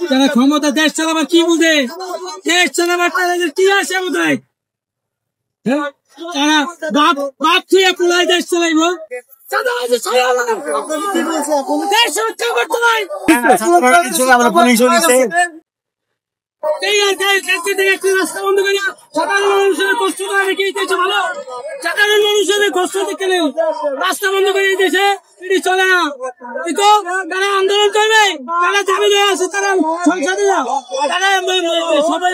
যারা ক্ষমতা দেশ চালাবার কি বুঝে, দেশ চালাবার তাদের কি আছে বোধহয়, তারা বাপ থুয়ে পুরাই দেশ চালাইব। দেশ রক্ষা করতে নাই রাস্তা বন্ধ করে সাধারণ মানুষের কষ্ট ভালো, সাধারণ মানুষের কষ্ট দেখে রাস্তা বন্ধ করে দিতেছে, এটি চলে না। কিন্তু তারা আন্দোলন করবে, তারা যাবে আছে, তারা সংসদে যাও, তারা সবাই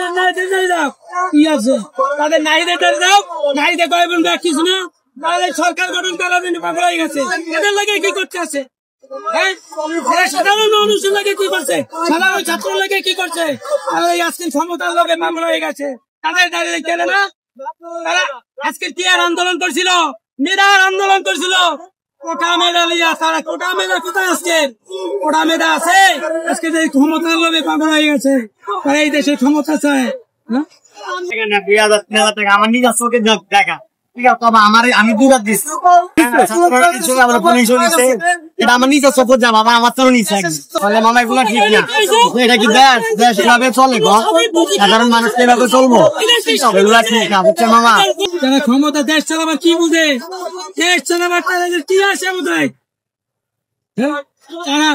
যাও, কি আছে তাদের নারীদের দাও, নারীদের কয়েকজন ব্যাগ কিছু না, তাহলে সরকার গঠন করার জন্য পাগল হয়ে গেছে। এদের লাগে কি করতে আছে? সাধারণ মানুষের লাগে কি করছে, সাধারণ ছাত্র লাগে কি করছে? আজকে ক্ষমতার লোকে মামলা হয়ে গেছে, তাদের দাঁড়িয়ে কেনে না। তারা আজকে কি আর আন্দোলন করছিল, মেধার আন্দোলন করছিল, কোটা মেধা লিয়া, তারা কোটা মেধা কোথায় আজকে? কোটা মেধা আছে আজকে যে ক্ষমতার লোভে পাগল হয়ে গেছে, তারা এই দেশের ক্ষমতা চায়। আমার নিজের চোখে দেখা আমি দুরাত দিচ্ছি, এটা আমার নিজের চোখে যাবো, আমার তো নিচ্ছে মামা, এগুলো ঠিক না। এটা কি দেশ, দেশ এভাবে চলে গো? সাধারণ মানুষ এভাবে চলবো? এগুলা ঠিক না, বুঝছে মামা? যারা ক্ষমতা দেশ চালাবার কি বুঝে, দেশ চালাবার তাদের কি আছে বোধহয়, তারা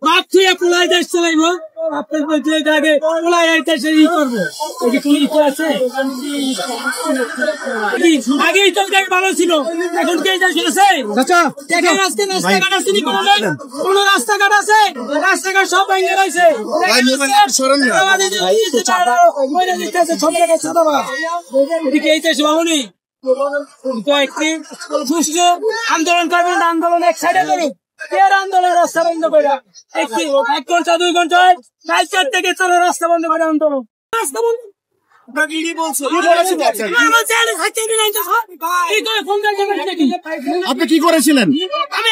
বাপ থুয়ে পুরাই দেশ চালাইব। আপনার আগে পুরাই দেশে ই করবো, আছে আগেই তো ভালো ছিল, এখন কে দেশ আছে? আজকে রাস্তাঘাট আছে, কোন রাস্তাঘাট আছে? রাস্তাঘাট সব ভেঙে রয়েছে, সব জায়গায় এদিকে এই দেশ ভাবনি। একটি সুস্থ আন্দোলন করবেন, আন্দোলন এক সাইডে করুন, আন্দোলন রাস্তা বন্ধ করে একটি 1 ঘন্টা 2 ঘন্টায় কালচার থেকে চলো রাস্তা বন্ধ করে আন্দোলন, রাস্তা বন্ধ। আপনি কি করেছিলেন? আমি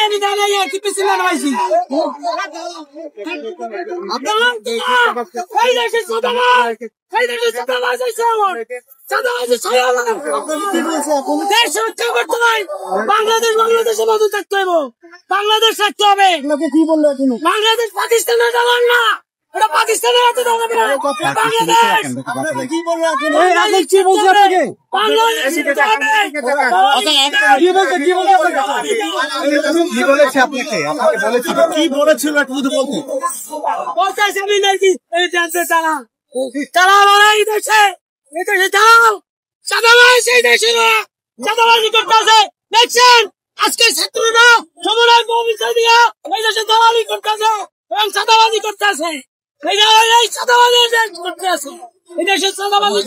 বাংলাদেশ, বাংলাদেশের মতো থাকতে হবে, বাংলাদেশ থাকতে হবে। কি বললো? বাংলাদেশ পাকিস্তানের দালাল না, এটা পাকিস্তানের হাতে দালাল না, বাংলাদেশ। কি বললো? কি বলেছে আপনাকে? কি বলেছিল একটু যদি বলতেন। চালাবাজি করতে আছে, দেখছেন আজকে ছাত্ররা সমন্বয় কমিশন দিয়া এই দেশে দালালি করতে আছে এবং চাঁদাবাজি করতে আছে, এই চাঁদাবাজি করতে আছে, এই দেশের চাঁদাবাজি